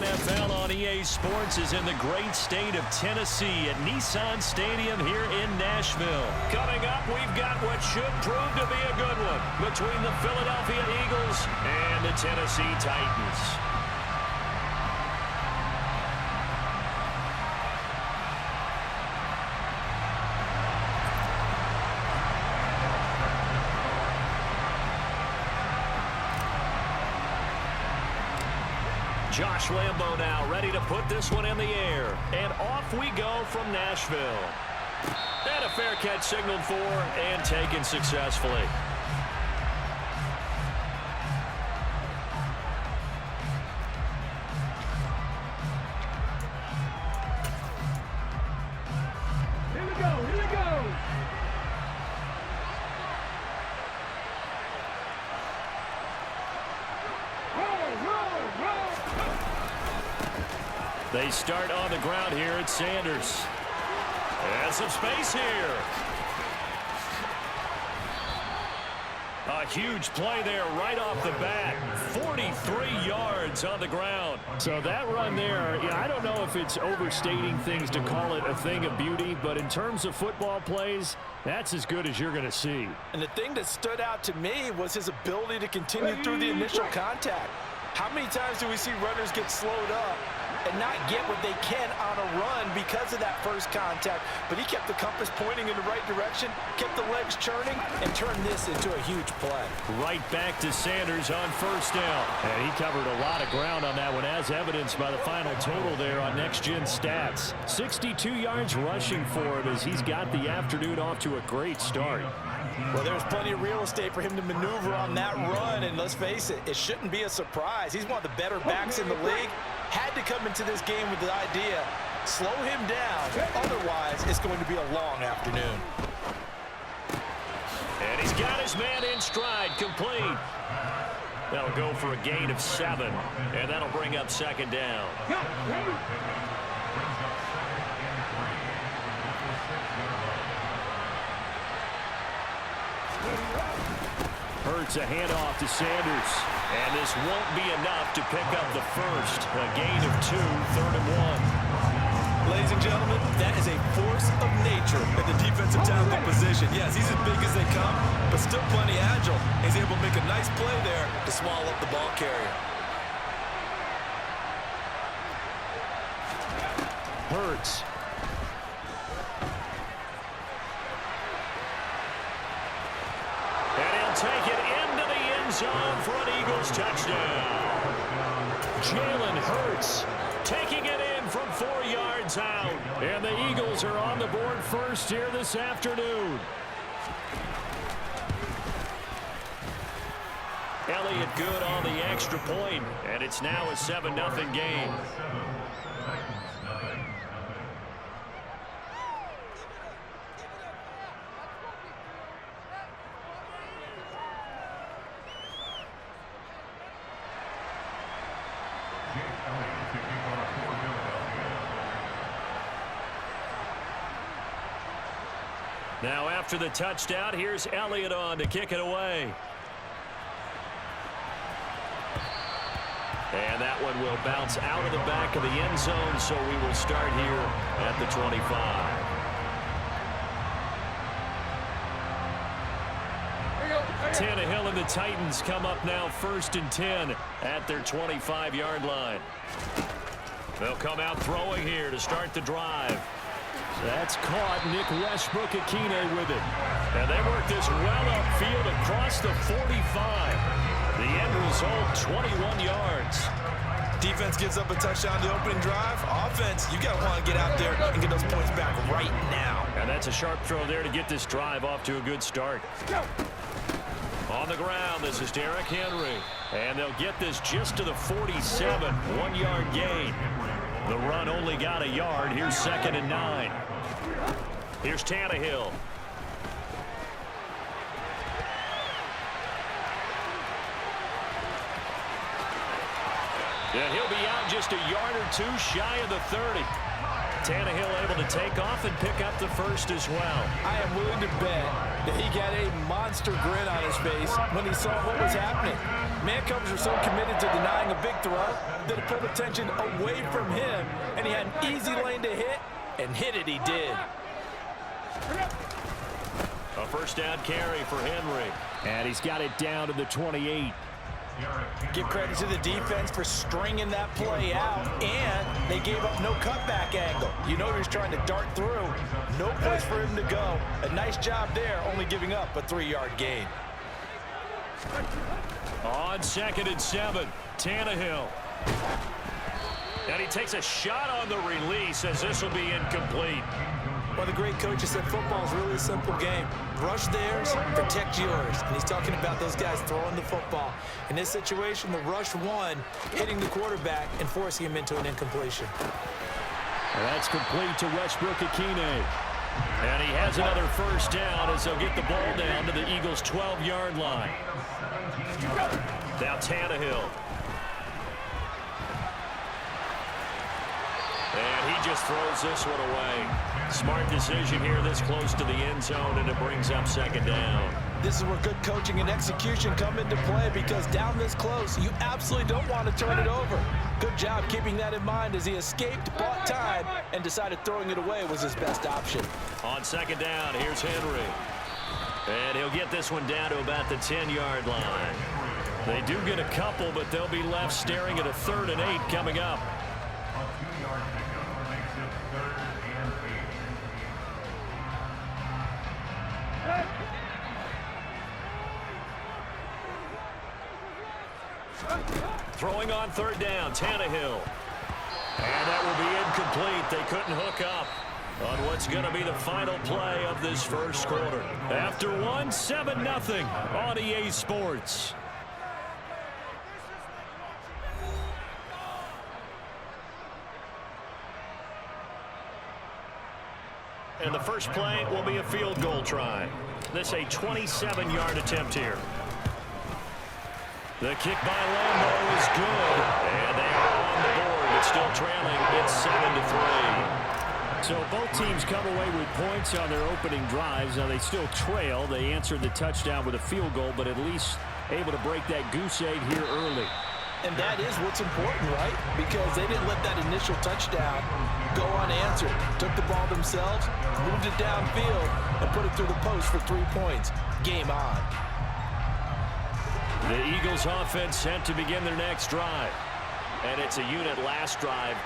NFL on EA Sports is in the great state of Tennessee at Nissan Stadium here in Nashville. Coming up, we've got what should prove to be a good one between the Philadelphia Eagles and the Tennessee Titans. Josh Lambo now ready to put this one in the air. And off we go from Nashville. And a fair catch signaled for and taken successfully. Here we go, here we go. They start on the ground here at Sanders. And some space here. A huge play there right off the bat. 43 yards on the ground. So that run there, I don't know if it's overstating things to call it a thing of beauty, but in terms of football plays, that's as good as you're going to see. And the thing that stood out to me was his ability to continue through the initial contact. How many times do we see runners get slowed up and not get what they can on a run because of that first contact? But he kept the compass pointing in the right direction, kept the legs churning, and turned this into a huge play. Right back to Sanders on first down. And he covered a lot of ground on that one, as evidenced by the final total there on Next Gen Stats. 62 yards rushing for him as he's got the afternoon off to a great start. Well, there's plenty of real estate for him to maneuver on that run, and let's face it, it shouldn't be a surprise. He's one of the better backs in the league. Had to come into this game with the idea, slow him down, otherwise it's going to be a long afternoon. And he's got his man in stride, complete. That'll go for a gain of 7, and that'll bring up second down. Hurts a handoff to Sanders. And this won't be enough to pick up the first. A gain of 2, 3rd and 1. Ladies and gentlemen, that is a force of nature at the defensive tackle position. Yes, he's as big as they come, but still plenty agile. He's able to make a nice play there to swallow up the ball carrier. Hurts. And he'll take it into the end zone for an Eagles touchdown. Jalen Hurts taking it in from 4 yards out. And the Eagles are on the board first here this afternoon. Elliott good on the extra point, and it's now a 7-0 game. Now after the touchdown, here's Elliott on to kick it away. And that one will bounce out of the back of the end zone, so we will start here at the 25. Tannehill and the Titans come up now 1st and 10 at their 25-yard line. They'll come out throwing here to start the drive. That's caught. Nick Westbrook-Akine with it. And they work this well upfield across the 45. The end result, 21 yards. Defense gives up a touchdown the opening drive. Offense, you got to want to get out there and get those points back right now. And that's a sharp throw there to get this drive off to a good start. On the ground, this is Derrick Henry. And they'll get this just to the 47. 1-yard gain. The run only got a yard. Here's 2nd and 9. Here's Tannehill. And he'll be out just a yard or 2 shy of the 30. Tannehill able to take off and pick up the first as well. I am willing to bet that he got a monster grin on his face when he saw what was happening. Man coverage was so committed to denying a big throw that it pulled attention away from him, and he had an easy lane to hit, and hit it he did. A first down carry for Henry. And he's got it down to the 28. Give credit to the defense for stringing that play out, and they gave up no cutback angle. You know he was trying to dart through. No place for him to go. A nice job there, only giving up a 3-yard gain. On 2nd and 7, Tannehill. And he takes a shot on the release as this will be incomplete. One of the great coaches said football is really a simple game. Rush theirs, protect yours. And he's talking about those guys throwing the football. In this situation, the rush won, hitting the quarterback and forcing him into an incompletion. And that's complete to Westbrook-Ikhine. And he has another first down as they'll get the ball down to the Eagles' 12-yard line. Now Tannehill. And he just throws this one away. Smart decision here this close to the end zone, and it brings up 2nd down. This is where good coaching and execution come into play, because down this close, you absolutely don't want to turn it over. Good job keeping that in mind as he escaped, bought time, and decided throwing it away was his best option. On 2nd down, here's Henry. And he'll get this one down to about the 10-yard line. They do get a couple, but they'll be left staring at a 3rd and 8 coming up. Throwing on 3rd down, Tannehill. And that will be incomplete. They couldn't hook up on what's going to be the final play of this first quarter. After one, 7-0 on EA Sports. And the first play will be a field goal try. This a 27-yard attempt here. The kick by Lambeau is good, and they are on the board. It's still trailing. It's 7-3. So both teams come away with points on their opening drives. Now they still trail. They answered the touchdown with a field goal, but at least able to break that goose egg here early. And that is what's important, right? Because they didn't let that initial touchdown go unanswered. Took the ball themselves, moved it downfield, and put it through the post for 3 points. Game on. The Eagles offense sent to begin their next drive. And it's a unit last drive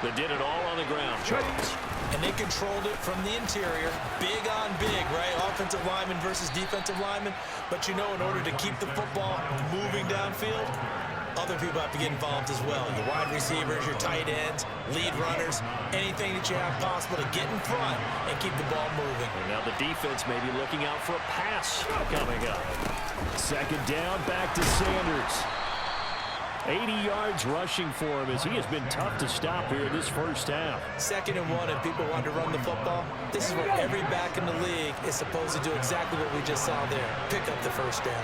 that did it all on the ground, Charles. And they controlled it from the interior. Big on big, right? Offensive lineman versus defensive lineman. But you know, in order to keep the football moving downfield, other people have to get involved as well. Your wide receivers, your tight ends, lead runners, anything that you have possible to get in front and keep the ball moving. And now the defense may be looking out for a pass coming up. 2nd down, back to Sanders. 80 yards rushing for him as he has been tough to stop here in this first half. 2nd and 1, and people want to run the football. This is where every back in the league is supposed to do exactly what we just saw there. Pick up the first down.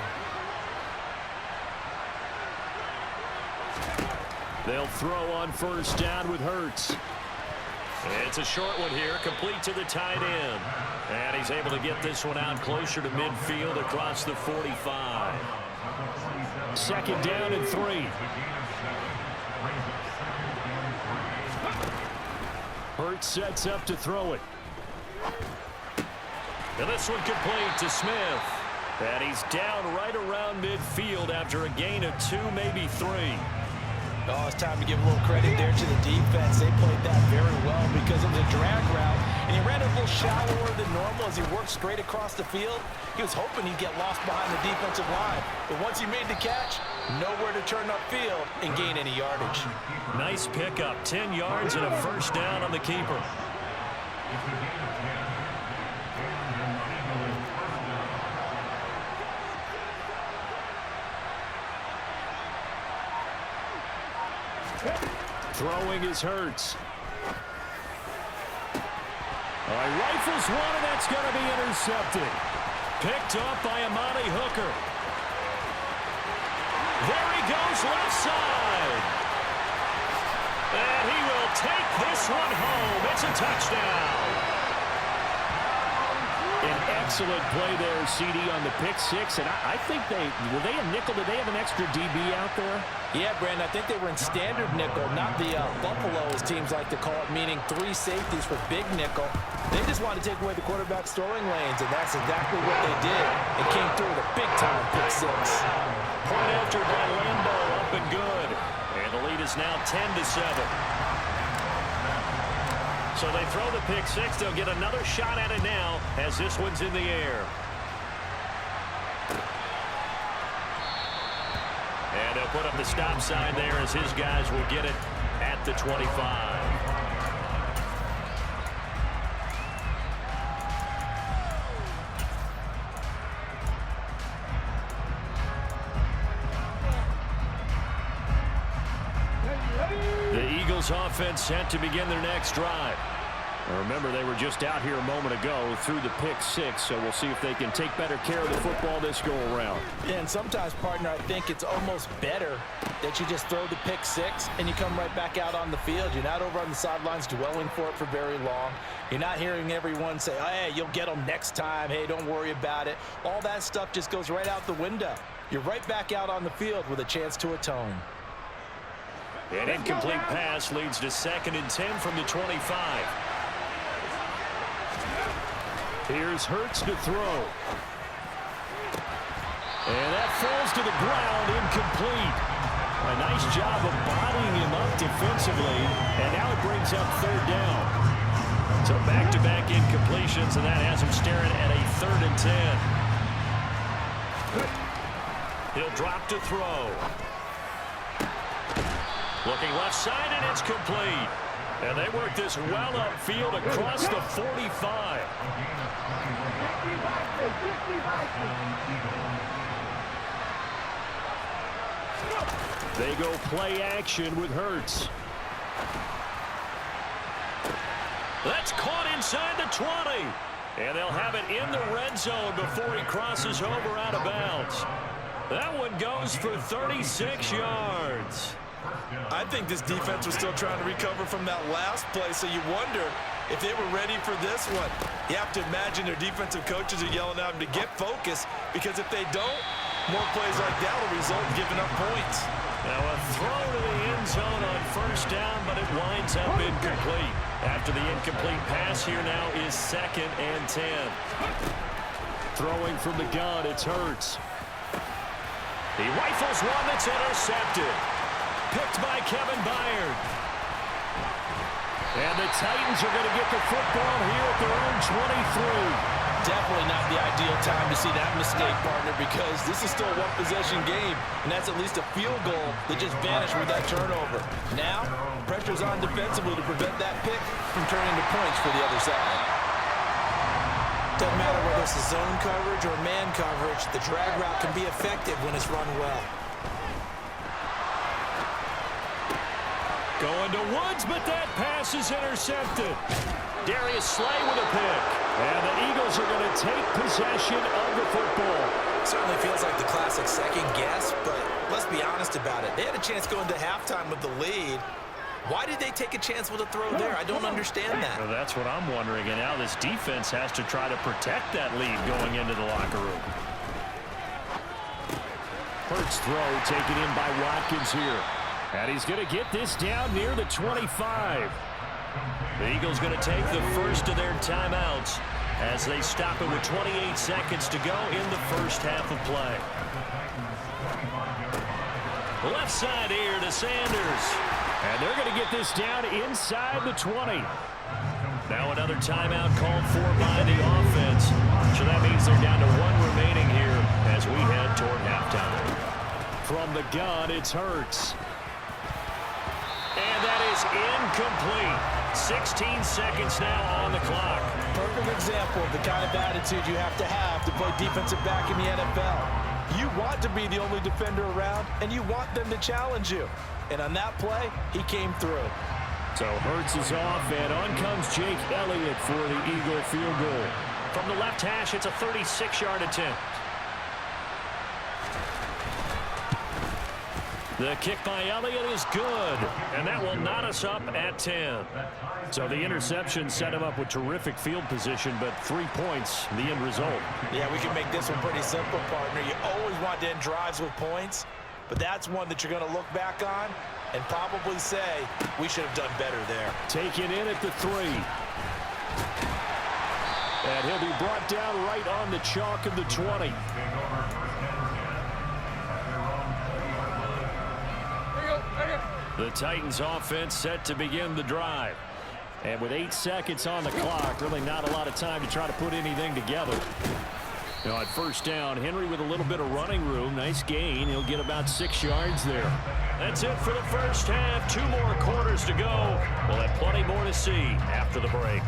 They'll throw on 1st down with Hurts. It's a short one here, complete to the tight end. And he's able to get this one out closer to midfield across the 45. 2nd down and 3. Hurts sets up to throw it. And this one complete to Smith. And he's down right around midfield after a gain of 2, maybe 3. Oh, it's time to give a little credit there to the defense. They played that very well because it was a drag route, and he ran a little shallower than normal as he worked straight across the field. He was hoping he'd get lost behind the defensive line, but once he made the catch, nowhere to turn upfield and gain any yardage. Nice pickup, 10 yards and a first down on the keeper. Throwing is Hurts. Rifles one, and that's going to be intercepted. Picked up by Amani Hooker. There he goes, left side. And he will take this one home. It's a touchdown. An excellent play there, CD, on the pick six. And I think were they a nickel? Did they have an extra DB out there? Yeah, Brandon, I think they were in standard nickel, not the Buffalo, as teams like to call it, meaning 3 safeties for big nickel. They just wanted to take away the quarterback's throwing lanes, and that's exactly what they did. It came through with a big-time pick six. Point after by Lambo, up and good. And the lead is now 10-7. So they throw the pick six. They'll get another shot at it now as this one's in the air. And they'll put up the stop sign there as his guys will get it at the 25. The Eagles offense set to begin their next drive. Remember, they were just out here a moment ago through the pick six, so we'll see if they can take better care of the football this go-around. Yeah, and sometimes, partner, I think it's almost better that you just throw the pick six and you come right back out on the field. You're not over on the sidelines dwelling for it for very long. You're not hearing everyone say, oh, hey, you'll get them next time. Hey, don't worry about it. All that stuff just goes right out the window. You're right back out on the field with a chance to atone. An incomplete pass leads to 2nd and 10 from the 25. Here's Hurts to throw. And that falls to the ground, incomplete. A nice job of bodying him up defensively, and now it brings up 3rd down. So back-to-back incompletions, and that has him staring at a 3rd and 10. He'll drop to throw. Looking left side, and it's complete. And they work this well upfield across the 45. They go play action with Hurts. That's caught inside the 20. And they'll have it in the red zone before he crosses over out of bounds. That one goes for 36 yards. I think this defense was still trying to recover from that last play, so you wonder if they were ready for this one. You have to imagine their defensive coaches are yelling at them to get focused, because if they don't, more plays like that will result in giving up points. Now a throw to the end zone on 1st down, but it winds up incomplete. After the incomplete pass, here now is 2nd and 10. Throwing from the gun, it's Hurts. He rifles one that's intercepted. Picked by Kevin Byard. And the Titans are going to get the football here at their own 23. Definitely not the ideal time to see that mistake, partner, because this is still a one-possession game, and that's at least a field goal that just vanished with that turnover. Now, pressure's on defensively to prevent that pick from turning into points for the other side. Doesn't matter whether it's a zone coverage or man coverage, the drag route can be effective when it's run well. Going to Woods, but that pass is intercepted. Darius Slay with a pick. And the Eagles are going to take possession of the football. Certainly feels like the classic second guess, but let's be honest about it. They had a chance going to halftime with the lead. Why did they take a chance with a throw there? I don't understand that. Well, that's what I'm wondering. And now this defense has to try to protect that lead going into the locker room. Hurts throw taken in by Watkins here. And he's going to get this down near the 25. The Eagles going to take the first of their timeouts as they stop it with 28 seconds to go in the first half of play. Left side here to Sanders. And they're going to get this down inside the 20. Now another timeout called for by the offense. So that means they're down to 1 remaining here as we head toward halftime. From the gun, it's Hurts. And that is incomplete. 16 seconds now on the clock. Perfect example of the kind of attitude you have to play defensive back in the NFL. You want to be the only defender around, and you want them to challenge you. And on that play, he came through. So Hurts is off, and on comes Jake Elliott for the Eagle field goal. From the left hash, it's a 36-yard attempt. The kick by Elliott is good, and that will knot us up at 10. So the interception set him up with terrific field position, but 3 points, the end result. Yeah, we can make this one pretty simple, partner. You always want to end drives with points, but that's one that you're going to look back on and probably say, we should have done better there. Taken in at the 3. And he'll be brought down right on the chalk of the 20. The Titans offense set to begin the drive. And with 8 seconds on the clock, really not a lot of time to try to put anything together. Now at first down, Henry with a little bit of running room. Nice gain. He'll get about 6 yards there. That's it for the first half. 2 more quarters to go. We'll have plenty more to see after the break.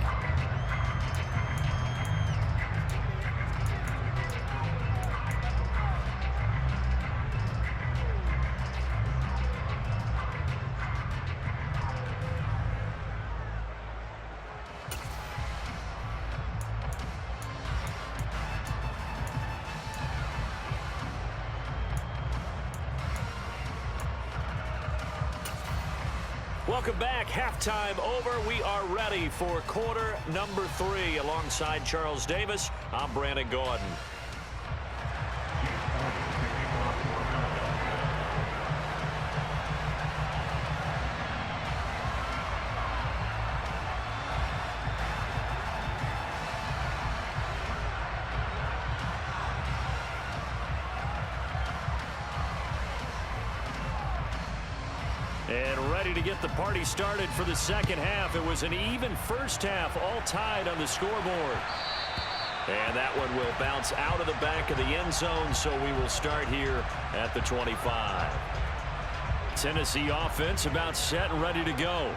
Welcome back. Halftime over. We are ready for quarter number 3. Alongside Charles Davis, I'm Brandon Gordon. And ready to get the party started for the second half. It was an even first half, all tied on the scoreboard. And that one will bounce out of the back of the end zone, so we will start here at the 25. Tennessee offense about set and ready to go.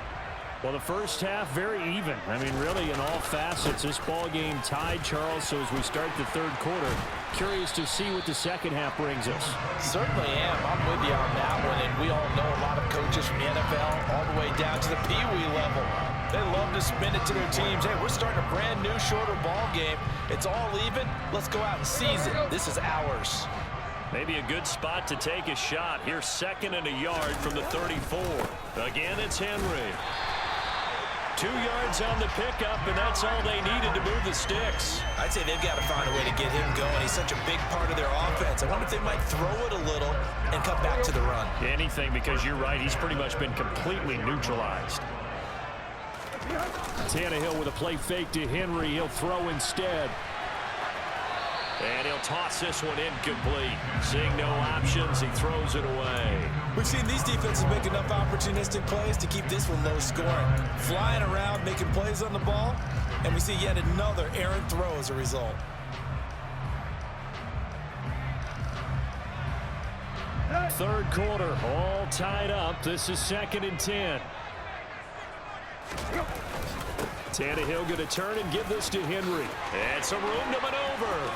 Well, the first half, very even. I mean, really, in all facets, this ball game tied, Charles. So as we start the third quarter, curious to see what the second half brings us. Certainly am. I'm with you on that one. And we all know a lot of coaches from the NFL all the way down to the Pee-wee level. They love to spin it to their teams. Hey, we're starting a brand new, shorter ball game. It's all even. Let's go out and seize it. This is ours. Maybe a good spot to take a shot. Here's 2nd and a yard from the 34. Again, it's Henry. 2 yards on the pickup, and that's all they needed to move the sticks. I'd say they've got to find a way to get him going. He's such a big part of their offense. I wonder if they might throw it a little and come back to the run. Anything, because you're right. He's pretty much been completely neutralized. Tannehill with a play fake to Henry. He'll throw instead. And he'll toss this one incomplete. Seeing no options, he throws it away. We've seen these defenses make enough opportunistic plays to keep this one low scoring. Flying around, making plays on the ball, and we see yet another errant throw as a result. Third quarter, all tied up. This is 2nd and 10. Tannehill going to turn and give this to Henry. And some room to maneuver.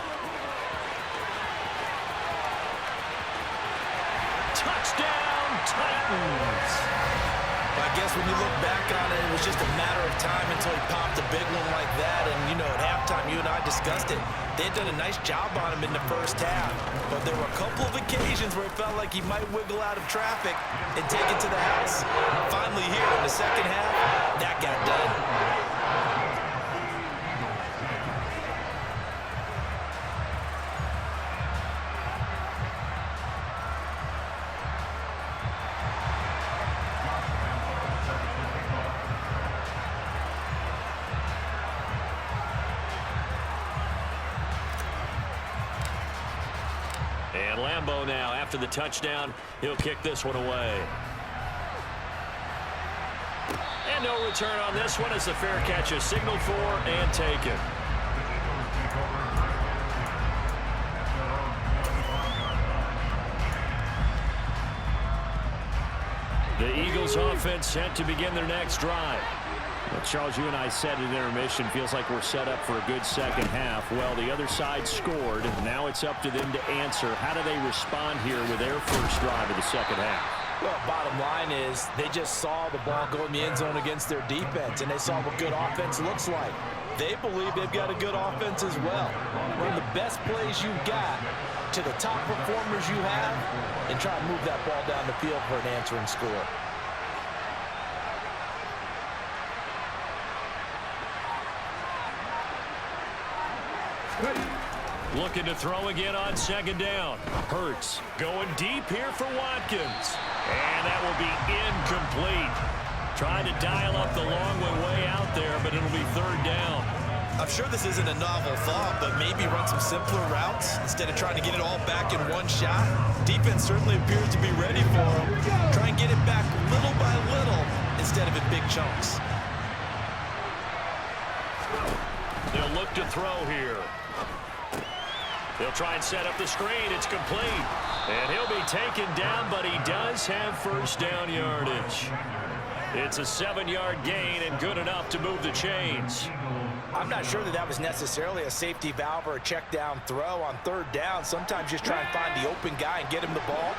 Touchdown, Titans. I guess when you look back on it, it was just a matter of time until he popped a big one like that. And, you know, at halftime, you and I discussed it. They had done a nice job on him in the first half. But there were a couple of occasions where it felt like he might wiggle out of traffic and take it to the house. Finally here in the second half, that got done. And Lambeau now, after the touchdown, he'll kick this one away. And no return on this one as the fair catch is signaled for and taken. The Eagles offense set to begin their next drive. Well, Charles, you and I said at intermission, feels like we're set up for a good second half. Well, the other side scored. Now it's up to them to answer. How do they respond here with their first drive of the second half? Well, bottom line is they just saw the ball go in the end zone against their defense, and they saw what good offense looks like. they believe they've got a good offense as well. Run the best plays you've got to the top performers you have and try and move that ball down the field for an answering score. Looking to throw again on second down. Hurts going deep here for Watkins. And that will be incomplete. Trying to dial up the long way out there, but it'll be third down. I'm sure this isn't a novel thought, but maybe run some simpler routes instead of trying to get it all back in one shot. Defense certainly appears to be ready for him. Try and get it back little by little instead of in big chunks. They'll look to throw here. They'll try and set up the screen. It's complete. And he'll be taken down, but he does have first down yardage. It's a 7-yard gain and good enough to move the chains. I'm not sure that was necessarily a safety valve or a check down throw on third down. Sometimes just try and find the open guy and get him the ball.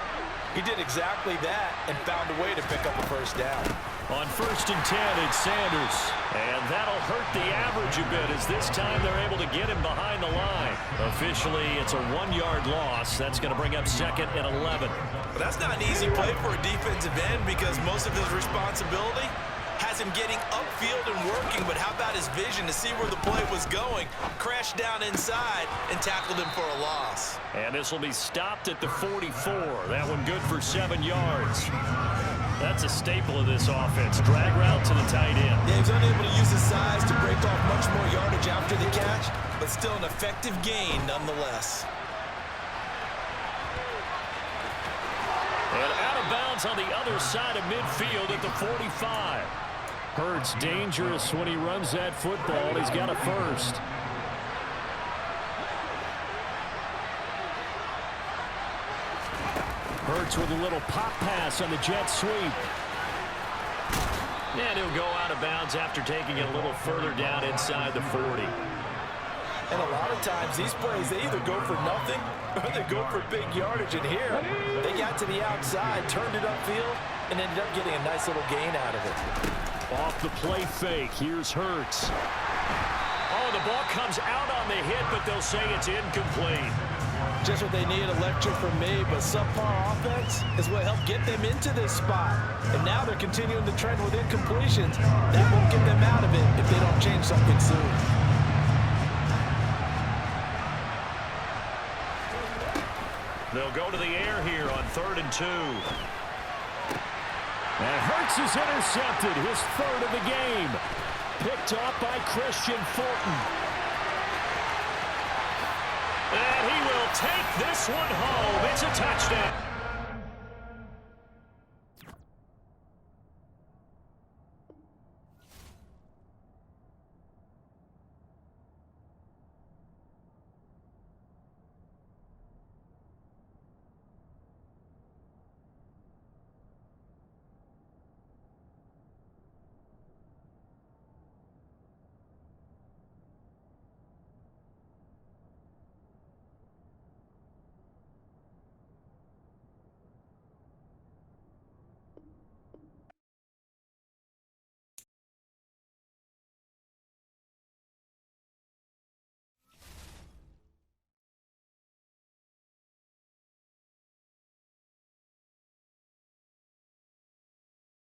He did exactly that and found a way to pick up a first down. On 1st and 10, it's Sanders. And that'll hurt the average a bit as this time they're able to get him behind the line. Officially, it's a 1-yard loss. That's going to bring up 2nd and 11. But that's not an easy play for a defensive end because most of his responsibility has him getting upfield and working, but how about his vision to see where the play was going, crashed down inside, and tackled him for a loss. And this will be stopped at the 44. That one good for 7 yards. That's a staple of this offense. Drag route to the tight end. Yeah, he was unable to use his size to break off much more yardage after the catch, but still an effective gain nonetheless. And out of bounds on the other side of midfield at the 45. Hurts dangerous when he runs that football. He's got a first. Hurts with a little pop pass on the jet sweep. And he'll go out of bounds after taking it a little further down inside the 40. And a lot of times these plays, they either go for nothing or they go for big yardage. And here, they got to the outside, turned it upfield, and ended up getting a nice little gain out of it. Off the play fake, here's Hurts. Oh, the ball comes out on the hit, but they'll say it's incomplete. Just what they need, a lecture from me, but subpar offense is what helped get them into this spot. And now they're continuing the trend with incompletions. That won't get them out of it if they don't change something soon. They'll go to the air here on 3rd and 2. And Hurts is intercepted, his 3rd of the game. Picked off by Christian Fulton. And he will take this one home. It's a touchdown.